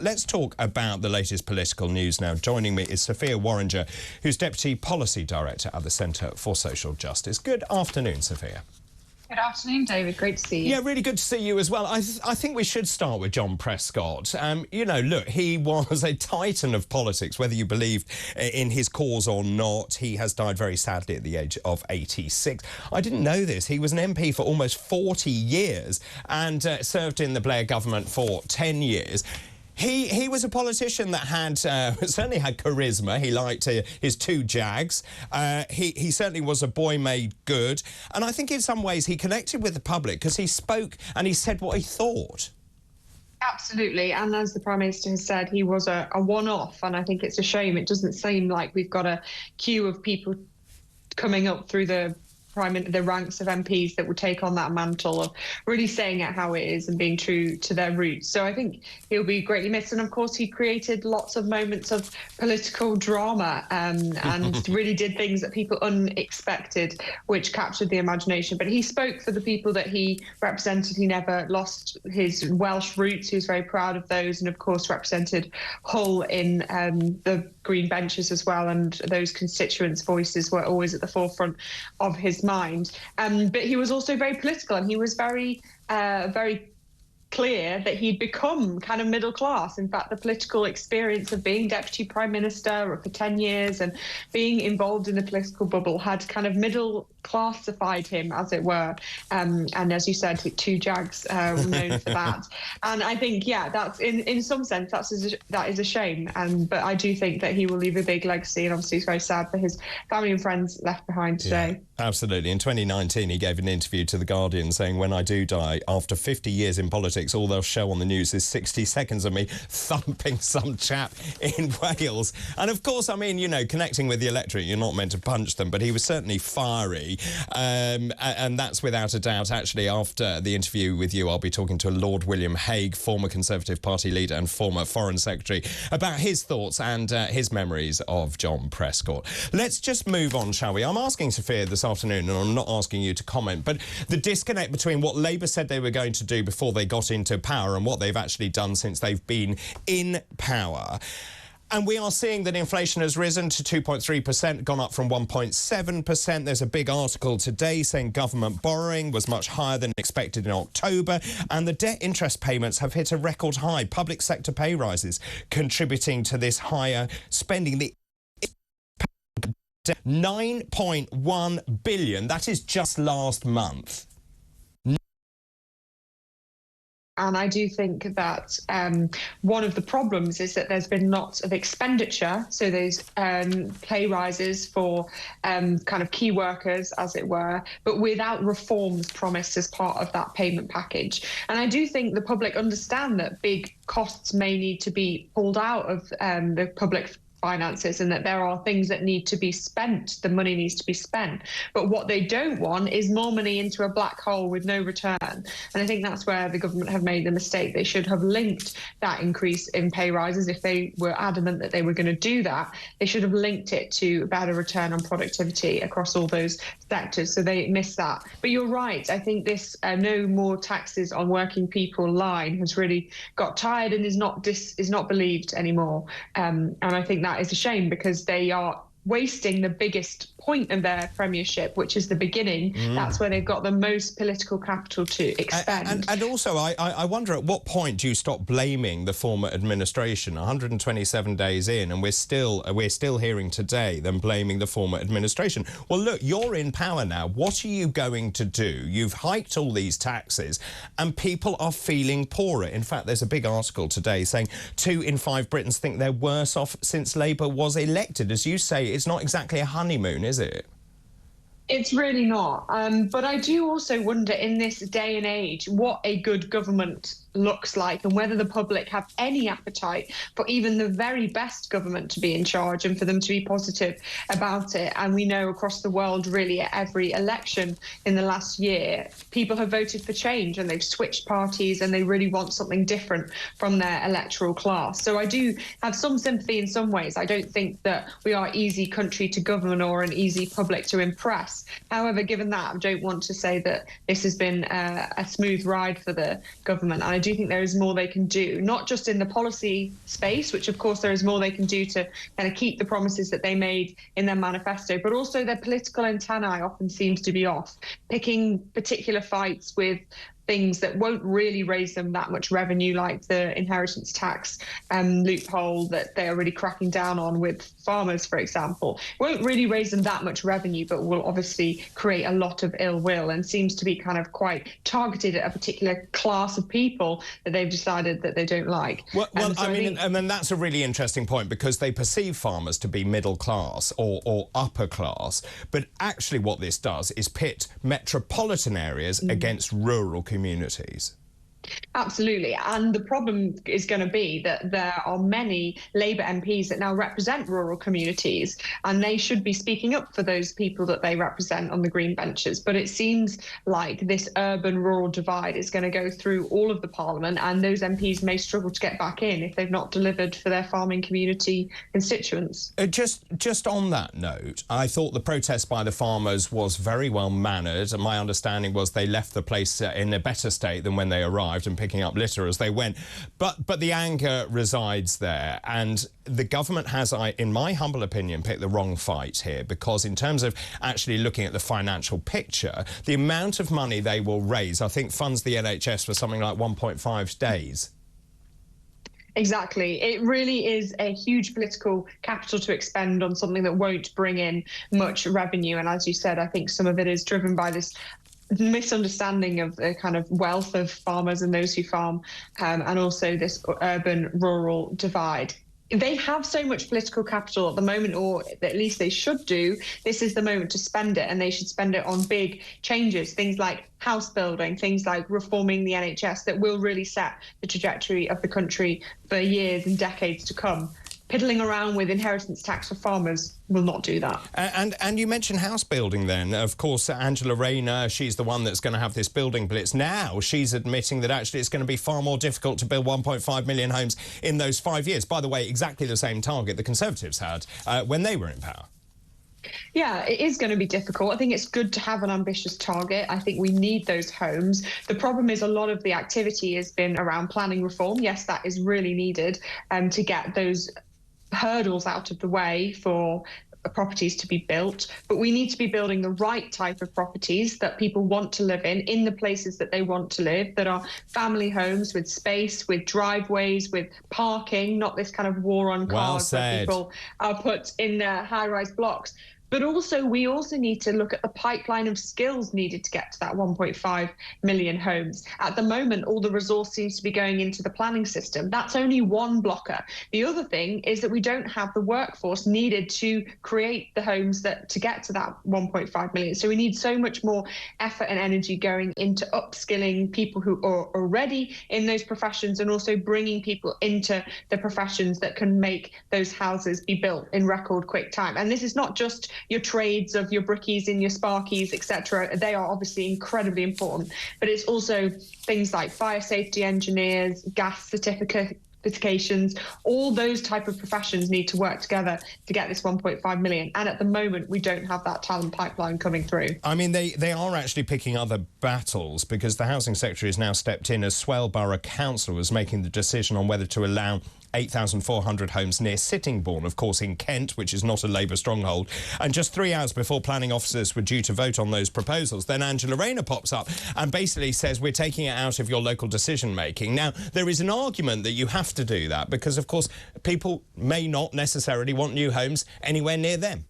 Let's talk about the latest political news now. Joining me is Sophia Worringer, who's Deputy Policy Director at the Centre for Social Justice. Good afternoon, Sophia. Good afternoon, David. Great to see you. Yeah, really good to see you as well. I think we should start with John Prescott. You know, look, he was a titan of politics, whether you believe in his cause or not. He has died very sadly at the age of 86. I didn't know this. He was an MP for almost 40 years and served in the Blair government for 10 years. He was a politician that had certainly had charisma. He liked his two Jags. He certainly was a boy made good. And I think in some ways he connected with the public because he spoke and he said what he thought. Absolutely. And as the Prime Minister has said, he was a one-off. And I think it's a shame. It doesn't seem like we've got a queue of people coming up through the ranks of MPs that will take on that mantle of really saying it how it is and being true to their roots. So I think he'll be greatly missed. And of course, he created lots of moments of political drama and really did things that people unexpected, which captured the imagination. But he spoke for the people that he represented. He never lost his Welsh roots. He was very proud of those, and of course represented Hull in the Green Benches as well. And those constituents' voices were always at the forefront of his mind. But he was also very political, and he was very clear that he'd become kind of middle class. In fact, the political experience of being Deputy Prime Minister for 10 years and being involved in the political bubble had kind of middle classified him, as it were. And as you said, two Jags were known for that. And I think, yeah, that's in some sense, that is a shame. But I do think that he will leave a big legacy, and obviously it's very sad for his family and friends left behind today. Yeah, absolutely. In 2019, he gave an interview to The Guardian saying, "When I do die, after 50 years in politics, all they'll show on the news is 60 seconds of me thumping some chap in Wales." And of course, I mean, you know, connecting with the electorate, you're not meant to punch them, but he was certainly fiery. And that's without a doubt. Actually, after the interview with you, I'll be talking to Lord William Hague, former Conservative Party leader and former Foreign Secretary, about his thoughts and his memories of John Prescott. Let's just move on, shall we? I'm asking Sophia this afternoon, and I'm not asking you to comment, but the disconnect between what Labour said they were going to do before they got into power and what they've actually done since they've been in power. And we are seeing that inflation has risen to 2.3%, gone up from 1.7%. There's a big article today saying government borrowing was much higher than expected in October, and the debt interest payments have hit a record high. Public sector pay rises contributing to this higher spending. The 9.1 billion, that is just last month. And I do think that one of the problems is that there's been lots of expenditure. So there's pay rises for kind of key workers, as it were, but without reforms promised as part of that payment package. And I do think the public understand that big costs may need to be pulled out of the public finances, and that there are things that need to be spent. The money needs to be spent. But what they don't want is more money into a black hole with no return. And I think that's where the government have made the mistake. They should have linked that increase in pay rises. If they were adamant that they were going to do that, they should have linked it to a better return on productivity across all those sectors. So they missed that. But you're right. I think this no more taxes on working people line has really got tired and is not believed anymore. And I think that is a shame, because they are wasting the biggest point of their premiership, which is the beginning. That's where they've got the most political capital to expend. And also, I wonder at what point do you stop blaming the former administration? 127 days in, and we're still hearing today them blaming the former administration. Well, look, you're in power now. What are you going to do? You've hiked all these taxes, and people are feeling poorer. In fact, there's a big article today saying 2 in 5 Britons think they're worse off since Labour was elected. As you say, it's not exactly a honeymoon, is it? It's really not. But I do also wonder, in this day and age, what a good government looks like, and whether the public have any appetite for even the very best government to be in charge and for them to be positive about it. And we know across the world, really, at every election in the last year, people have voted for change, and they've switched parties, and they really want something different from their electoral class. So I do have some sympathy in some ways. I don't think that we are an easy country to govern or an easy public to impress. However, given that, I don't want to say that this has been a smooth ride for the government. And I I do think there is more they can do, not just in the policy space, which of course there is more they can do to kind of keep the promises that they made in their manifesto, but also their political antennae often seems to be off, picking particular fights with things that won't really raise them that much revenue, like the inheritance tax loophole that they're really cracking down on with farmers, for example. Won't really raise them that much revenue, but will obviously create a lot of ill will and seems to be kind of quite targeted at a particular class of people that they've decided that they don't like. Well, and then that's a really interesting point, because they perceive farmers to be middle class or upper class, but actually what this does is pit metropolitan areas against rural communities. Absolutely. And the problem is going to be that there are many Labour MPs that now represent rural communities, and they should be speaking up for those people that they represent on the green benches. But it seems like this urban-rural divide is going to go through all of the Parliament, and those MPs may struggle to get back in if they've not delivered for their farming community constituents. Just on that note, I thought the protest by the farmers was very well mannered, and my understanding was they left the place in a better state than when they arrived, and picking up litter as they went. But the anger resides there, and the government has, in my humble opinion, picked the wrong fight here, because in terms of actually looking at the financial picture, the amount of money they will raise, I think, funds the NHS for something like 1.5 days. Exactly. It really is a huge political capital to expend on something that won't bring in much revenue. And as you said, I think some of it is driven by this misunderstanding of the kind of wealth of farmers and those who farm, and also this urban-rural divide. They have so much political capital at the moment, or at least they should do. This is the moment to spend it, and they should spend it on big changes, things like house building, things like reforming the NHS that will really set the trajectory of the country for years and decades to come. Piddling around with inheritance tax for farmers will not do that. And you mentioned house building then. Of course, Angela Rayner, she's the one that's going to have this building blitz. Now she's admitting that actually it's going to be far more difficult to build 1.5 million homes in those 5 years. By the way, exactly the same target the Conservatives had when they were in power. Yeah, it is going to be difficult. I think it's good to have an ambitious target. I think we need those homes. The problem is a lot of the activity has been around planning reform. Yes, that is really needed to get those hurdles out of the way for properties to be built, but we need to be building the right type of properties that people want to live in the places that they want to live, that are family homes with space, with driveways, with parking, not this kind of war on cars that people are put in their high-rise blocks. But also, we also need to look at the pipeline of skills needed to get to that 1.5 million homes. At the moment, all the resource seems to be going into the planning system. That's only one blocker. The other thing is that we don't have the workforce needed to create the homes to get to that 1.5 million. So we need so much more effort and energy going into upskilling people who are already in those professions, and also bringing people into the professions that can make those houses be built in record quick time. And this is not just your trades of your brickies and your sparkies, etc. They are obviously incredibly important, but it's also things like fire safety engineers, gas certifications, all those type of professions need to work together to get this 1.5 million. And at the moment, we don't have that talent pipeline coming through. I mean, they are actually picking other battles, because the Housing Secretary has now stepped in as Swale Borough Council was making the decision on whether to allow 8,400 homes near Sittingbourne, of course, in Kent, which is not a Labour stronghold. And just 3 hours before planning officers were due to vote on those proposals, then Angela Rayner pops up and basically says, we're taking it out of your local decision-making. Now, there is an argument that you have to do that because, of course, people may not necessarily want new homes anywhere near them.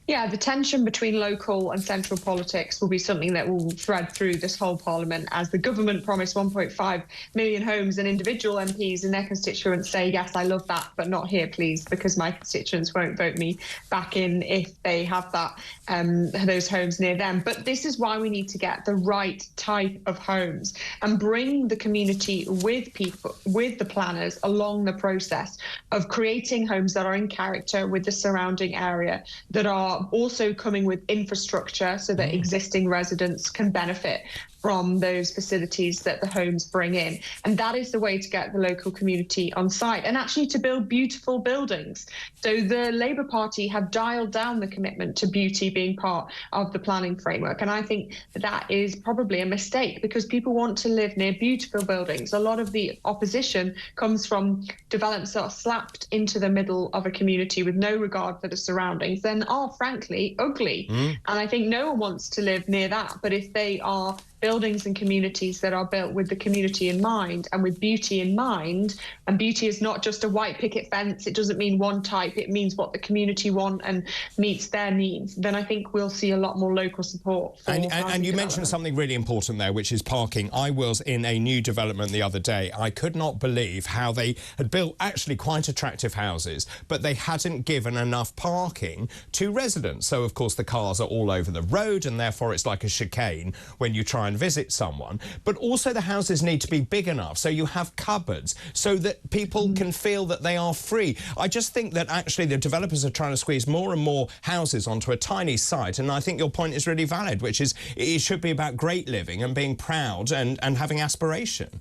Yeah, the tension between local and central politics will be something that will thread through this whole Parliament, as the government promised 1.5 million homes and individual MPs and their constituents say, yes, I love that, but not here, please, because my constituents won't vote me back in if they have that those homes near them. But this is why we need to get the right type of homes and bring the community with people, with the planners along the process of creating homes that are in character with the surrounding area, that are also coming with infrastructure so that existing residents can benefit. from those facilities that the homes bring in. And that is the way to get the local community on site and actually to build beautiful buildings. So the Labour Party have dialed down the commitment to beauty being part of the planning framework. And I think that is probably a mistake because people want to live near beautiful buildings. A lot of the opposition comes from developments that are slapped into the middle of a community with no regard for the surroundings, then are frankly ugly. And I think no one wants to live near that. But if they are buildings and communities that are built with the community in mind and with beauty in mind, and beauty is not just a white picket fence, it doesn't mean one type, it means what the community want and meets their needs, then I think we'll see a lot more local support for and you mentioned something really important there, which is parking. I was in a new development the other day. I could not believe how they had built actually quite attractive houses, but they hadn't given enough parking to residents. So, of course, the cars are all over the road and therefore it's like a chicane when you try and visit someone. But also the houses need to be big enough so you have cupboards so that people can feel that they are free. I just think that actually the developers are trying to squeeze more and more houses onto a tiny site, and I think your point is really valid, which is it should be about great living and being proud and having aspiration.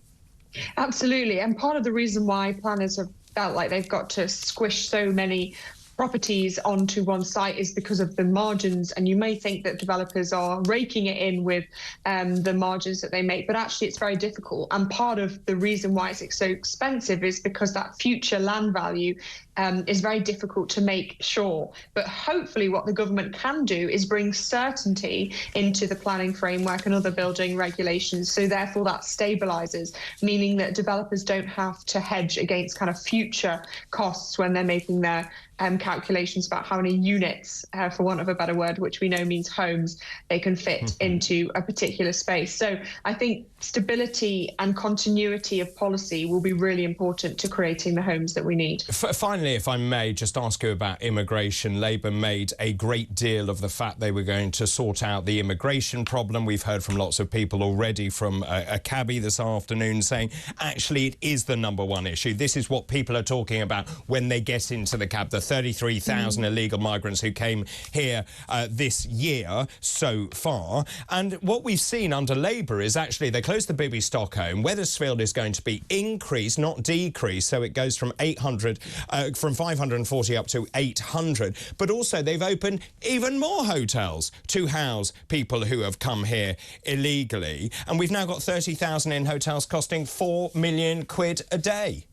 Absolutely, and part of the reason why planners have felt like they've got to squish so many properties onto one site is because of the margins, and you may think that developers are raking it in with the margins that they make, but actually it's very difficult. And part of the reason why it's so expensive is because that future land value is very difficult to make sure. But hopefully what the government can do is bring certainty into the planning framework and other building regulations, so therefore that stabilises, meaning that developers don't have to hedge against kind of future costs when they're making their calculations about how many units, for want of a better word, which we know means homes, they can fit into a particular space. So I think stability and continuity of policy will be really important to creating the homes that we need. Finally, if I may just ask you about immigration. Labour made a great deal of the fact they were going to sort out the immigration problem. We've heard from lots of people already, from a cabbie this afternoon, saying actually it is the #1 issue. This is what people are talking about when they get into the cab. The 33,000 illegal migrants who came here this year so far. And what we've seen under Labour is actually they closed the Bibby Stockholm. Wethersfield is going to be increased, not decreased, so it goes from 540 up to 800. But also they've opened even more hotels to house people who have come here illegally. And we've now got 30,000 in hotels costing £4 million a day.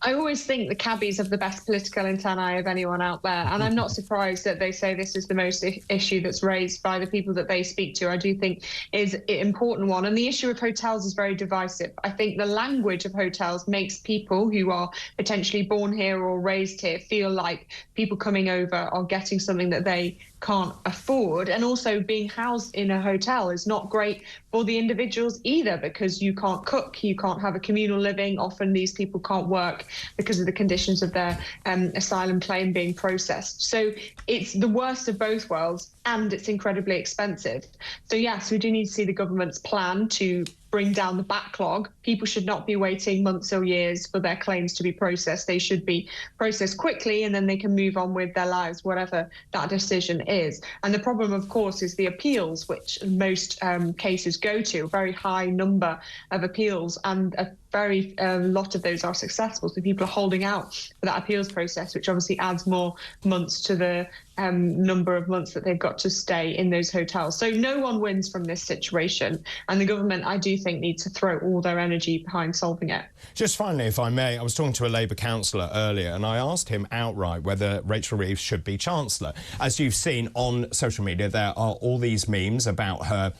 I always think the cabbies have the best political antennae of anyone out there, and I'm not surprised that they say this is the most issue that's raised by the people that they speak to. I do think is an important one, and the issue of hotels is very divisive. I think the language of hotels makes people who are potentially born here or raised here feel like people coming over are getting something that they can't afford, and also being housed in a hotel is not great for the individuals either, because you can't cook, you can't have a communal living. Often these people can't work because of the conditions of their asylum claim being processed. So it's the worst of both worlds, and it's incredibly expensive. So yes, we do need to see the government's plan to bring down the backlog. People should not be waiting months or years for their claims to be processed. They should be processed quickly, and then they can move on with their lives, whatever that decision is. And the problem, of course, is the appeals, which most cases go to, a very high number of appeals, and a very lot of those are successful. So people are holding out for that appeals process, which obviously adds more months to the number of months that they've got to stay in those hotels. So no one wins from this situation, and the government, I do think, needs to throw all their energy behind solving it. Just finally, if I may, I was talking to a Labour councillor earlier, and I asked him outright whether Rachel Reeves should be Chancellor. As you've seen on social media, there are all these memes about her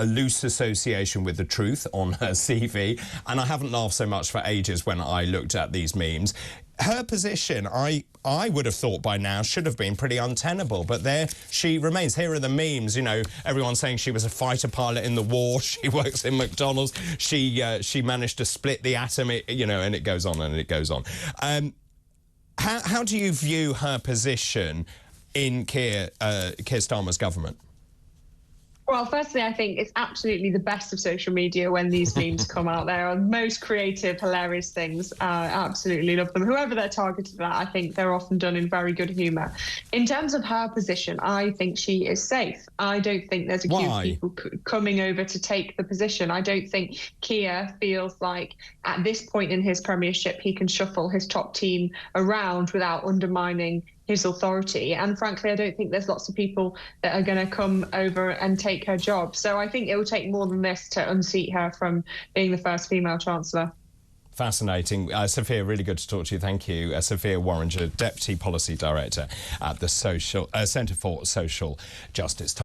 loose association with the truth on her CV, and I haven't laughed so much for ages when I looked at these memes. Her position, I would have thought by now, should have been pretty untenable, but there she remains. Here are the memes, you know, everyone saying she was a fighter pilot in the war, she works in McDonald's, she managed to split the atom, you know, and it goes on and it goes on. How do you view her position in Keir Starmer's government? Well, firstly, I think it's absolutely the best of social media when these memes come out. They are the most creative, hilarious things. I absolutely love them. Whoever they're targeted at, I think they're often done in very good humour. In terms of her position, I think she is safe. I don't think there's a queue of people coming over to take the position. I don't think Keir feels like at this point in his premiership he can shuffle his top team around without undermining his authority. And frankly, I don't think there's lots of people that are going to come over and take her job. So I think it will take more than this to unseat her from being the first female chancellor. Fascinating. Sophia, really good to talk to you. Thank you. Sophia Worringer, Deputy Policy Director at the Centre for Social Justice.